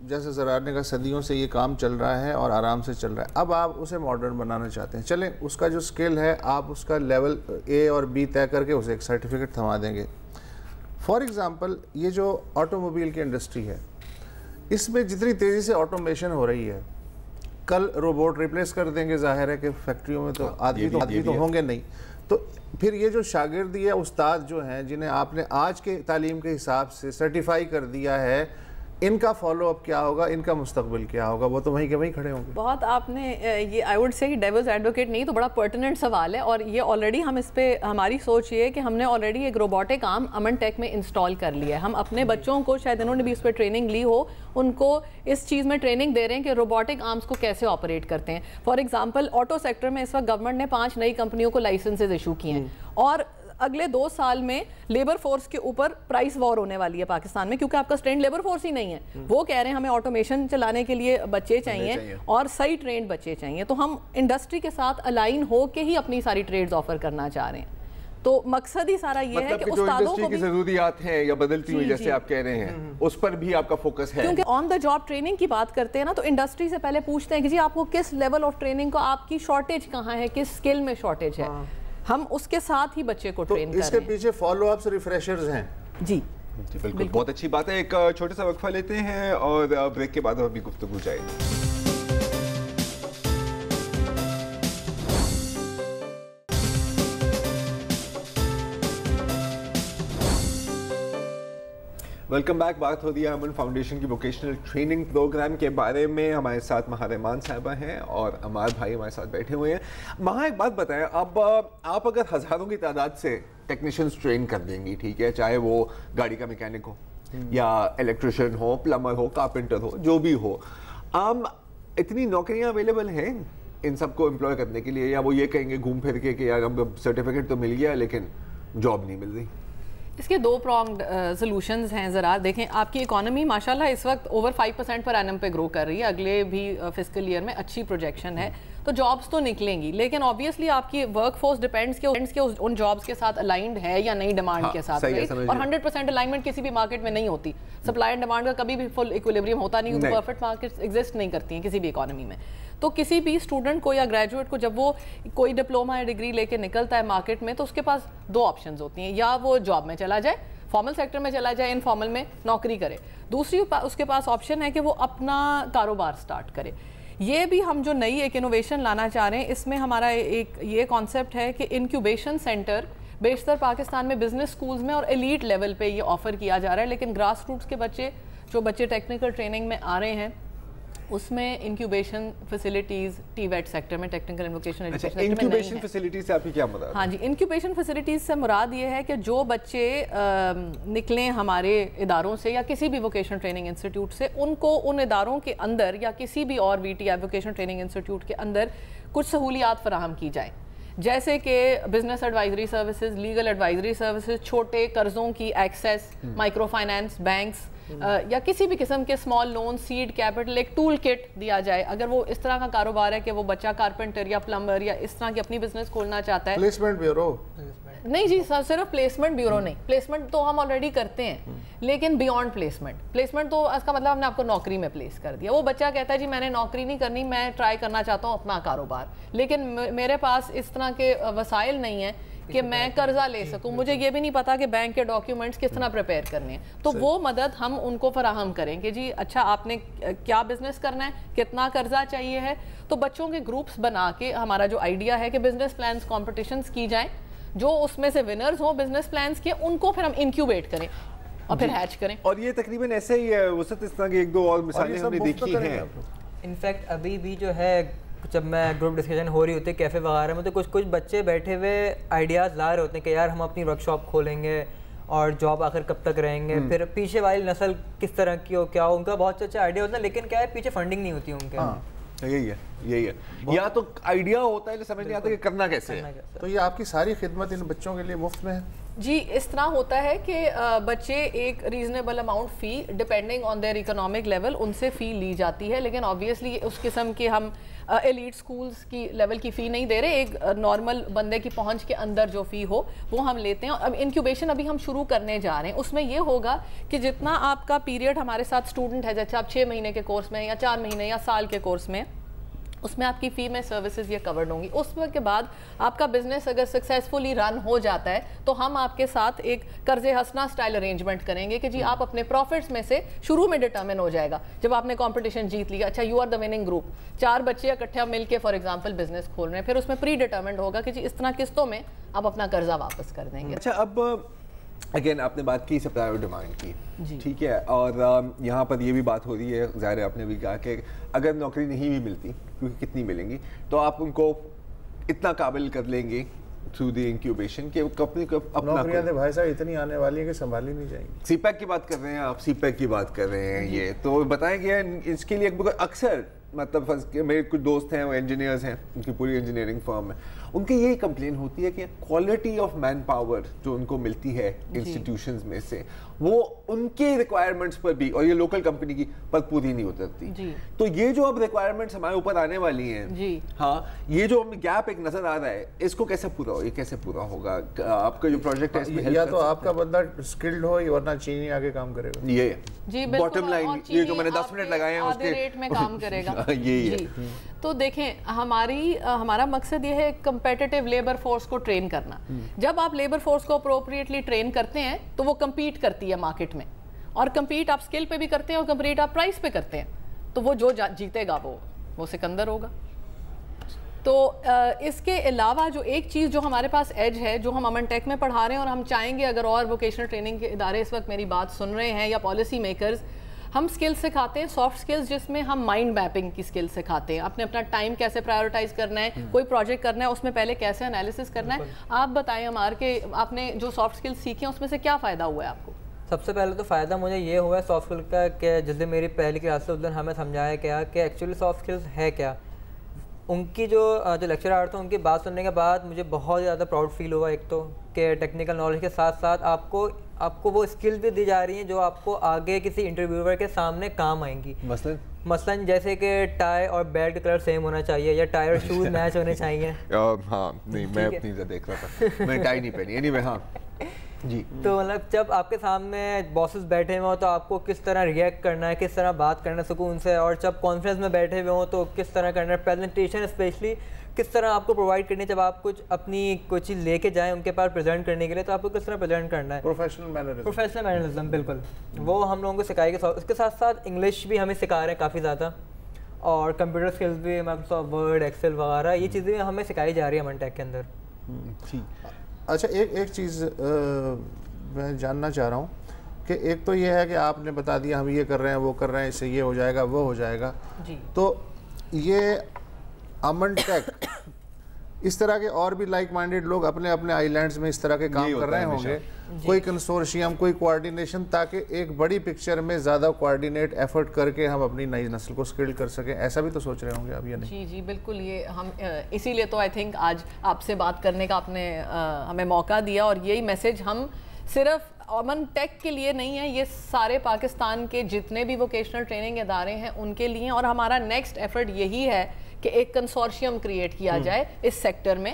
جیسے زرار نے کہا صدیوں سے یہ کام چل رہا ہے اور آرام سے چل رہا ہے. اب آپ اسے ماڈرن بنانا چاہتے ہیں, چلیں اس کا جو سکل ہے آپ اس کا لیول اے اور بی طے کر کے اسے ایک سرٹیفکیٹ تھما دیں گے. فار ایگزامپل یہ جو آٹو موبائل کی انڈسٹری ہے, اس میں جتنی تیزی سے آٹومیشن ہو رہی ہے, کل روبوٹ ریپلیس کر دیں گے, ظاہر ہے کہ فیکٹریوں میں تو آدمی تو ہوں گے نہیں. تو پھر یہ جو شاگرد یا استاد جو ہیں جنہیں آپ نے آج کے تعلیم کے حساب سے سرٹیفائی کر دیا ہے, ان کا فالو اپ کیا ہوگا, ان کا مستقبل کیا ہوگا؟ وہ تو وہیں کے وہیں کھڑے ہوں گے. بہت آپ نے یہ آئی ووڈ سے کہ ڈیولز ایڈوکیٹ نہیں تو بڑا پرٹیننٹ سوال ہے, اور یہ آلریڈی ہم اس پہ ہماری سوچ یہ ہے کہ ہم نے آلریڈی ایک روبوٹک آرم امن ٹیک میں انسٹال کر لیا ہے. ہم اپنے بچوں کو, شاید انہوں نے بھی اس پہ ٹریننگ لی ہو, ان کو اس چیز میں ٹریننگ دے رہے ہیں کہ روبوٹک آرمس کو کیسے آپریٹ کرتے ہیں. فار ایگزامپل آٹو سیکٹر میں اس وقت گورنمنٹ نے 5 نئی کمپنیوں کو لائسنسز ایشو کیے ہیں, اور اگلے 2 سال میں لیبر فورس کے اوپر پرائس وار ہونے والی ہے پاکستان میں, کیونکہ آپ کا اسٹرینڈ لیبر فورس ہی نہیں ہے. وہ کہہ رہے ہیں ہمیں آٹومیشن چلانے کے لیے بچے چاہیے اور صحیح ٹرینڈ بچے چاہیے. تو ہم انڈسٹری کے ساتھ الائن ہو کے ہی اپنی ساری ٹریڈز آفر کرنا چاہ رہے ہیں. تو مقصد ہی سارا یہ ہے کہ استادوں کو بھی ضروریات ہیں یا بدلتی ہوئی جیسے آپ کہہ رہے ہیں, اس پر بھی آپ کا فوکس ہے. کیونکہ آن دا جاب ٹریننگ کی بات کرتے ہیں نا, تو انڈسٹری سے پہلے پوچھتے ہیں کہ جی آپ کو کس لیول آف ٹریننگ کو, آپ کی شارٹیج کہاں ہے, کس اسکل میں شارٹیج ہے, ہم اس کے ساتھ ہی بچے کو ٹرین کر رہے ہیں. اس کے پیچھے فالو اپس ریفریشرز ہیں. جی جی بالکل, بہت اچھی بات ہے. ایک چھوٹا سا وقفہ لیتے ہیں اور بریک کے بعد ابھی گفتگو جائے گی. Welcome back. بات ہو رہی ہے امن فاؤنڈیشن کی ووکیشنل ٹریننگ پروگرام کے بارے میں. ہمارے ساتھ مہا رحمان صاحبہ ہیں اور عمار بھائی ہمارے ساتھ بیٹھے ہوئے ہیں. مہا, ایک بات بتائیں, اب آپ اگر ہزاروں کی تعداد سے ٹیکنیشینز ٹرین کر دیں گی, ٹھیک ہے, چاہے وہ گاڑی کا میکینک ہو یا الیکٹریشین ہو, پلمبر ہو, کارپینٹر ہو, جو بھی ہو, اتنی نوکریاں اویلیبل ہیں ان سب کو امپلوائے کرنے کے لیے, یا وہ یہ کہیں گے گھوم پھر کے کہ یار ہم سرٹیفکیٹ تو مل گیا لیکن جاب نہیں مل رہی؟ اس کے دو پرانگڈ سلوشنز ہیں. ذرا دیکھیں, آپ کی اکانومی ماشاءاللہ اس وقت اوور 5% پر اینم پہ گرو کر رہی ہے, اگلے بھی فسکل ایئر میں اچھی پروجیکشن ہے, تو جابس تو نکلیں گی, لیکن آبویسلی آپ کی ورک فورس ڈیپینڈس کہ ان جابس کے ساتھ الائنڈ ہے یا نہیں ڈیمانڈ کے ساتھ, اور 100% الائنمنٹ کسی بھی مارکیٹ میں نہیں ہوتی. سپلائی اینڈ ڈیمانڈ کا کبھی بھی فل ایکویلیبریم ہوتا نہیں, پرفیکٹ مارکیٹس ایگزسٹ نہیں کرتی ہیں کسی بھی اکانومی میں. تو کسی بھی اسٹوڈنٹ کو یا گریجویٹ کو جب وہ کوئی ڈپلوما یا ڈگری لے کے نکلتا ہے مارکیٹ میں, تو اس کے پاس دو آپشنز ہوتی ہیں, یا وہ جاب میں چلا جائے, فارمل سیکٹر میں چلا جائے, انفارمل میں نوکری کرے. دوسری اس کے پاس آپشن ہے کہ وہ اپنا کاروبار سٹارٹ کرے. یہ بھی ہم جو نئی ایک انوویشن لانا چاہ رہے ہیں, اس میں ہمارا ایک یہ کانسیپٹ ہے کہ انکیوبیشن سینٹر بیشتر پاکستان میں بزنس سکولز میں اور ایلیٹ لیول پہ یہ آفر کیا جا رہا ہے, لیکن گراس روٹس کے بچے جو بچے ٹیکنیکل ٹریننگ میں آ رہے ہیں اس میں incubation facilities TVET sector میں, technical and vocational education sector میں نہیں ہے. انکیوبیشن فیسلٹیز سے آپ کی کیا مراد؟ ہاں جی, انکیوبیشن فیسلٹیز سے مراد یہ ہے کہ جو بچے نکلیں ہمارے اداروں سے یا کسی بھی ووکیشنل ٹریننگ انسٹیٹیوٹ سے, ان کو ان اداروں کے اندر یا کسی بھی اور V T I vocational training institute کے اندر کچھ سہولیات فراہم کی جائیں, جیسے کہ business advisory services, legal advisory services, چھوٹے قرضوں کی ایکسیس, مائکرو فائنانس, بینکس, یا کسی بھی قسم کے اسمال لون, سیڈ کیپٹل, ایک ٹول کٹ دیا جائے. اگر وہ اس طرح کا کاروبار ہے کہ وہ بچہ کارپینٹر یا پلمبر یا اس طرح کی اپنی بزنس کھولنا چاہتا ہے. پلیسمنٹ بیورو نہیں جی, صرف پلیسمنٹ بیورو نہیں, پلیسمنٹ تو ہم آلریڈی کرتے ہیں, لیکن بیونڈ پلیسمنٹ تو اس کا مطلب ہم نے آپ کو نوکری میں پلیس کر دیا. وہ بچہ کہتا ہے جی میں نے نوکری نہیں کرنی, میں ٹرائی کرنا چاہتا ہوں اپنا کاروبار, لیکن میرے پاس اس طرح کے وسائل نہیں ہیں کہ میں قرضہ لے سکوں, مجھے یہ بھی نہیں پتا کہ بینک کے ڈاکیومنٹس کس طرح پریپیئر کرنے ہیں. تو وہ مدد ہم ان کو فراہم کریں کہ جی اچھا آپ نے کیا بزنس کرنا ہے, کتنا قرضہ چاہیے ہے. تو بچوں کے گروپس بنا کے ہمارا جو آئیڈیا ہے کہ بزنس پلانس کمپٹیشنز کی جائیں, جو اس میں سے ونرز ہوں بزنس پلانس کے, ان کو پھر ہم انکیوبیٹ کریں اور پھر ہیچ کریں. اور یہ تقریباً ایسے ہی ہے وسط, اس طرح کی ایک دو اور مثالیں ہم نے دیکھی ہیں. انفیکٹ ابھی بھی جو ہے جب میں گروپ ڈسکشن ہو رہی ہوتی ہے کیفے وغیرہ میں, تو کچھ بچے بیٹھے ہوئے آئیڈیاز لا رہے ہوتے ہیں کہ یار ہم اپنی ورک شاپ کھولیں گے اور جاب آخر کب تک رہیں گے, پھر پیچھے والی نسل کس طرح کی ہو, کیا ہو, ان کا بہت اچھا آئیڈیا ہوتا ہے, لیکن کیا ہے پیچھے فنڈنگ نہیں ہوتی ان کے. یہی ہے, یا تو آئیڈیا ہوتا ہے سمجھ نہیں آتا کہ کرنا کیسے ہے. تو یہ آپ کی ساری خدمت ان بچوں کے لیے مفت میں ہے؟ جی اس طرح ہوتا ہے کہ بچے ایک reasonable amount fee depending on their economic level ان سے فی لی جاتی ہے, لیکن آبویسلی اس قسم کے ہم ایلیٹ سکولز کی لیول کی فی نہیں دے رہے, ایک نارمل بندے کی پہنچ کے اندر جو فی ہو وہ ہم لیتے ہیں. اب انکیوبیشن ابھی ہم شروع کرنے جا رہے ہیں, اس میں یہ ہوگا کہ جتنا آپ کا پیریڈ ہمارے ساتھ اسٹوڈنٹ ہے, جیسے آپ 6 مہینے کے کورس میں یا 4 مہینے یا سال کے کورس میں, اس میں آپ کی فی میں سروسز یہ کورڈ ہوں گی. اس کے بعد آپ کا بزنس اگر سکسیزفلی رن ہو جاتا ہے تو ہم آپ کے ساتھ ایک قرض حسنہ سٹائل ارینجمنٹ کریں گے کہ جی آپ اپنے پروفٹس میں سے شروع میں ڈٹرمن ہو جائے گا جب آپ نے کمپٹیشن جیت لیا, اچھا you are the winning group, 4 بچے اکٹھے مل کے فار ایگزامپل بزنس کھول رہے ہیں, پھر اس میں پری ڈٹرمنڈ ہوگا کہ جی اس طرح قسطوں میں آپ اپنا قرضہ واپس کر دیں گے. اچھا اب اگین آپ نے بات کی سپلائی اور ڈیمانڈ کی, ٹھیک ہے, اور یہاں پر یہ بھی بات ہو رہی ہے, ظاہر ہے آپ نے بھی کہا کہ اگر نوکری نہیں بھی ملتی, کیونکہ کتنی ملیں گی, تو آپ ان کو اتنا قابل کر لیں گے تھرو دی انکیوبیشن کہ کمپنی کو اپنا نوکریاں تو بھائی صاحب اتنی آنے والی ہیں کہ سنبھالی نہیں جائیں گی. سی پیک کی بات کر رہے ہیں آپ, سی پیک کی بات کر رہے ہیں, یہ تو بتائیں کہ اس کے لیے اکثر مطلب میرے کچھ دوست ہیں وہ انجینئرز ہیں, ان کی پوری انجینئرنگ فرم ہے, ان کی یہی کمپلین ہوتی ہے کہ کوالٹی آف مین پاور جو ان کو ملتی ہے انسٹیٹیوشنز میں سے وہ ان کے ریکوائرمنٹس پر بھی, اور یہ لوکل کمپنی کی پر پوری نہیں اترتی. تو یہ جو اب ریکوائرمنٹس ہمارے اوپر آنے والی ہیں, ہاں یہ جو گیپ ایک نظر آ رہا ہے, اس کو کیسے پورا ہو, یہ کیسے پورا ہوگا؟ آپ کا جو پروجیکٹ ہے اس میں یا تو آپ کا بندہ اسکلڈ ہو ورنہ چینی آگے کام کرے گا. یہ باٹم لائن, یہ جو میں نے 10 منٹ لگائے ہیں اس کے ریٹ میں کام کرے گا. یہی ہے. تو دیکھیں ہمارا مقصد یہ ہے کمپیٹیٹیو لیبر فورس کو ٹرین کرنا. جب آپ لیبر فورس کو اپروپریٹلی ٹرین کرتے ہیں تو وہ کمپیٹ کرتی ہے مارکیٹ میں, اور کمپیٹ آپ اسکل پہ بھی کرتے ہیں اور کمپیٹ آپ پرائس پہ کرتے ہیں, تو وہ جو جیتے گا وہ سکندر ہوگا. تو اس کے علاوہ جو ایک چیز جو ہمارے پاس ایج ہے, جو ہم امن ٹیک میں پڑھا رہے ہیں, اور ہم چاہیں گے اگر اور ووکیشنل ٹریننگ کے ادارے اس وقت میری بات سن رہے ہیں یا پالیسی میکرز, ہم سکلز سکھاتے ہیں, سافٹ سکلز جس میں ہم مائنڈ میپنگ کی سکل سکھاتے ہیں, اپنا ٹائم کیسے پرائیورٹائز کرنا ہے, کوئی پروجیکٹ کرنا ہے اس میں پہلے کیسے انالیسس کرنا ہے. آپ بتائیں ہمارے کہ آپ نے جو سافٹ سکلز سیکھی ہیں اس میں سے کیا فائدہ ہوا ہے آپ کو؟ سب سے پہلے تو فائدہ مجھے یہ ہوا ہے سافٹ اسکل کا کہ جس دن میری پہلی کلاس سے اس دن ہمیں سمجھایا گیا کہ ایکچولی سافٹ اسکلز ہے کیا. ان کی جو لیکچرار تھے ان کی بات سننے کے بعد مجھے بہت زیادہ پراؤڈ فیل ہوا. ایک تو کہ ٹیکنیکل نالج کے ساتھ ساتھ آپ کو وہ اسکل بھی دی جا رہی ہیں جو آپ کو آگے کسی انٹرویور کے سامنے کام آئیں گی. مثلاً جیسے کہ ٹائی اور بیلٹ کا کلر سیم ہونا چاہیے, یا ٹائی اور شوز میچ ہونے چاہیے. ہاں نہیں, میں اپنی دیکھ رہا تھا, میں ٹائی نہیں پہنی. اینی وے ہاں جی. تو مطلب جب آپ کے سامنے باسز بیٹھے ہوئے ہوں تو آپ کو کس طرح ریئیکٹ کرنا ہے, کس طرح بات کرنا ہے سکون سے, اور جب کانفرنس میں بیٹھے ہوئے ہوں تو کس طرح کرنا ہے, پریزنٹیشن اسپیشلی کس طرح آپ کو پرووائڈ کرنی ہے. جب آپ کچھ اپنی کوئی چیز لے کے جائیں ان کے پاس پریزنٹ کرنے کے لیے تو آپ کو کس طرح پریزنٹ کرنا ہے. پروفیشنل مینرزم بالکل وہ ہم لوگوں کو سکھائی گئی. اس کے ساتھ ساتھ انگلش بھی ہمیں سکھا رہے ہیں کافی زیادہ, اور کمپیوٹر اسکلز بھی, مائیکروسافٹ ورڈ, ایکسل وغیرہ, یہ چیزیں ہمیں سکھائی جا رہی ہیں امن ٹیک کے اندر. اچھا ایک چیز میں جاننا چاہ رہا ہوں کہ ایک تو یہ ہے کہ آپ نے بتا دیا ہم یہ کر رہے ہیں وہ کر رہے ہیں, اس سے یہ ہو جائے گا وہ ہو جائے گا, تو یہ امن ٹیک اس طرح کے اور بھی لائک مائنڈیڈ لوگ اپنے اپنے آئی لینڈز میں اس طرح کے کام کر رہے ہوں گے, کوئی کنسورشیم, کوئی کوارڈینیشن, تاکہ ایک بڑی پکچر میں زیادہ کوارڈینیٹ ایفرٹ کر کے ہم اپنی نئی نسل کو سکل کر سکیں, ایسا بھی تو سوچ رہے ہوں گے اب یا نہیں؟ جی جی بالکل, یہ ہم اسی لیے تو آئی تھنک آج آپ سے بات کرنے کا آپ نے ہمیں موقع دیا, اور یہی میسج ہم صرف امن ٹیک کے لیے نہیں ہے, یہ سارے پاکستان کے جتنے بھی ووکیشنل ٹریننگ ادارے ہیں ان کے لیے, اور ہمارا نیکسٹ ایفرٹ یہی ہے کہ ایک کنسورشیم کریٹ کیا جائے اس سیکٹر میں,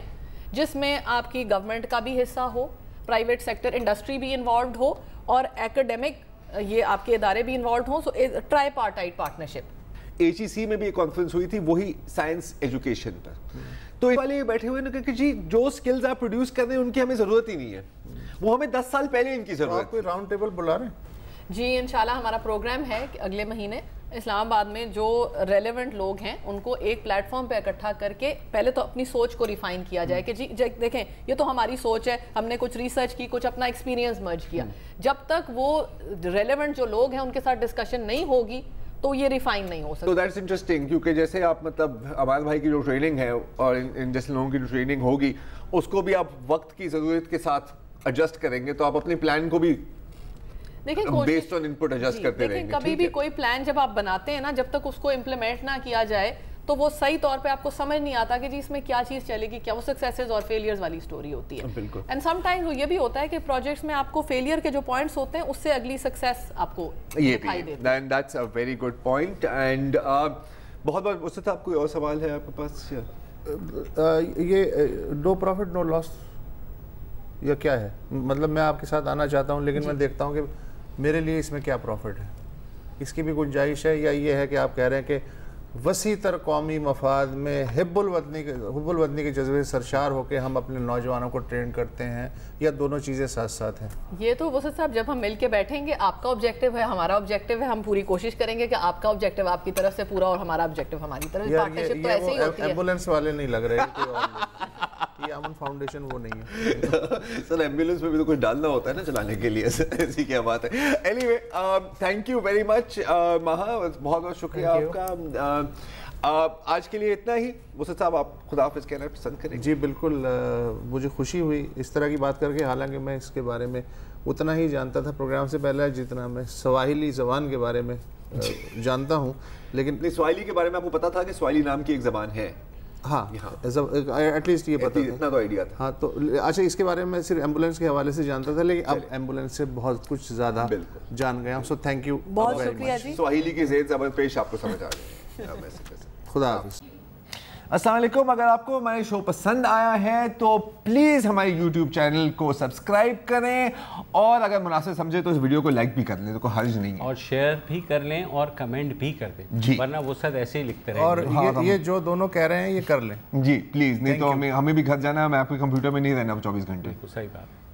جس میں آپ کی گورنمنٹ کا بھی حصہ ہو, پرائیویٹ سیکٹر انڈسٹری بھی انوالوڈ ہو, اور ایکڈیمک یہ آپ کے ادارے بھی انوالوڈ ہوں. So try partite partnership. HEC میں بھی ایک کانفرنس ہوئی تھی وہی سائنس ایجوکیشن پر, تو والے بیٹھے ہوئے نے کہا کہ جی جو سکلز آپ پروڈیوس کر رہے ہیں ان کی ہمیں ضرورت ہی نہیں ہے, وہ ہمیں 10 سال پہلے ان کی ضرورت. آپ کوئی راؤنڈ ٹیبل بلا رہے ہیں؟ جی انشاءاللہ ہمارا پروگرام ہے کہ اگلے مہینے اسلام آباد میں جو ریلیونٹ لوگ ہیں ان کو ایک پلیٹ فارم پہ اکٹھا کر کے پہلے تو اپنی سوچ کو ریفائن کیا جائے کہ جی دیکھیں یہ تو ہماری سوچ ہے, ہم نے کچھ ریسرچ کی, کچھ اپنا ایکسپیرینس مرج کیا, جب تک وہ ریلیونٹ جو لوگ ہیں ان کے ساتھ ڈسکشن نہیں ہوگی تو یہ ریفائن نہیں ہو سکتا. تو دیٹس انٹرسٹنگ, کیونکہ جیسے آپ مطلب امان بھائی کی جو ٹریننگ ہے اور ان جیسے لوگوں کی جو ٹریننگ ہوگی اس کو بھی آپ وقت کی ضرورت کے ساتھ ایڈجسٹ کریں گے, تو آپ اپنے پلان کو بھی بیسڈ آن انپٹ ایڈجسٹ کرتے رہیں گے. کبھی بھی کوئی پلان جب آپ بناتے ہیں نا, جب تک اس کو امپلیمنٹ نہ کیا جائے تو وہ صحیح طور پہ آپ کو سمجھ نہیں آتا کہ جی اس میں کیا چیز چلے گی, کیا وہ سکسیسز اور فیلیئرز والی سٹوری ہوتی ہے. اینڈ سم ٹائمز یہ بھی ہوتا ہے کہ پروجیکٹس میں آپ کو فیلیئر کے جو پوائنٹس ہوتے ہیں اس سے اگلی سکسیس آپ کو دکھائی دیتی ہے. That's a very good point. And بہت بہت اس سے آپ کوئی اور سوال ہے آپ کے پاس؟ یہ نو پروفٹ نو لاس یا کیا ہے, مطلب میں آپ کے ساتھ آنا چاہتا ہوں لیکن میں دیکھتا ہوں کہ میرے لیے اس میں کیا پروفٹ ہے, اس کی بھی گنجائش ہے, یا یہ ہے کہ آپ کہہ رہے ہیں کہ وسیع تر قومی مفاد میں حب الوطنی کے جذبے سرشار ہو کے ہم اپنے نوجوانوں کو ٹرین کرتے ہیں, یا دونوں چیزیں ساتھ ساتھ ہیں؟ یہ تو وسط صاحب جب ہم مل کے بیٹھیں گے, آپ کا آبجیکٹیو ہے, ہمارا آبجیکٹیو ہے, ہم پوری کوشش کریں گے کہ آپ کا آبجیکٹیو آپ کی طرف سے پورا اور ہمارا آبجیکٹیو ہماری طرف سے. پارٹنرشپ تو ایسے ہی ہوتی ہے. ایمبولینس والے نہیں لگ رہے, یہ امن فاؤنڈیشن وہ نہیں ہے. سر ایمبولینس میں بھی تو کچھ ڈالنا ہوتا ہے نا چلانے کے لیے, ایسی کیا بات ہے. Anyway thank you very much Maha, بہت بہت شکریہ آپ کا. آج کے لیے اتنا ہی. وسط صاحب آپ خدا حافظ کہنا پسند کریں؟ جی بالکل, مجھے خوشی ہوئی اس طرح کی بات کر کے, حالانکہ میں اس کے بارے میں اتنا ہی جانتا تھا پروگرام سے پہلے جتنا میں سواحلی زبان کے بارے میں جانتا ہوں. لیکن سواحلی کے بارے میں آپ کو پتا تھا کہ سواحلی نام کی ایک زبان ہے؟ ہاں ایٹ لیسٹ یہ پتا تھا, اتنا تو آئیڈیا تھا. ہاں تو اچھا, اس کے بارے میں صرف ایمبولینس کے حوالے سے جانتا تھا, لیکن اب ایمبولینس سے بہت کچھ زیادہ جان گیا ہوں. سو تھینک یو, بہت شکریہ جی. سواحلی کی زید زبان پیش آپ کو سمجھ آ گئی. خدا حافظ. السلام علیکم. اگر آپ کو ہمارے شو پسند آیا ہے تو پلیز ہمارے یوٹیوب چینل کو سبسکرائب کریں, اور اگر مناسب سمجھے تو اس ویڈیو کو لائک بھی کر لیں, تو کوئی حرج نہیں ہے, اور شیئر بھی کر لیں اور کمنٹ بھی کر دیں جی, ورنہ وہ سب ایسے ہی لکھتے رہیں. اور یہ جو دونوں کہہ رہے ہیں یہ کر لیں جی پلیز, نہیں تو ہمیں بھی گھر جانا ہے, میں آپ کے کمپیوٹر میں نہیں رہنا 24 گھنٹے. صحیح بات.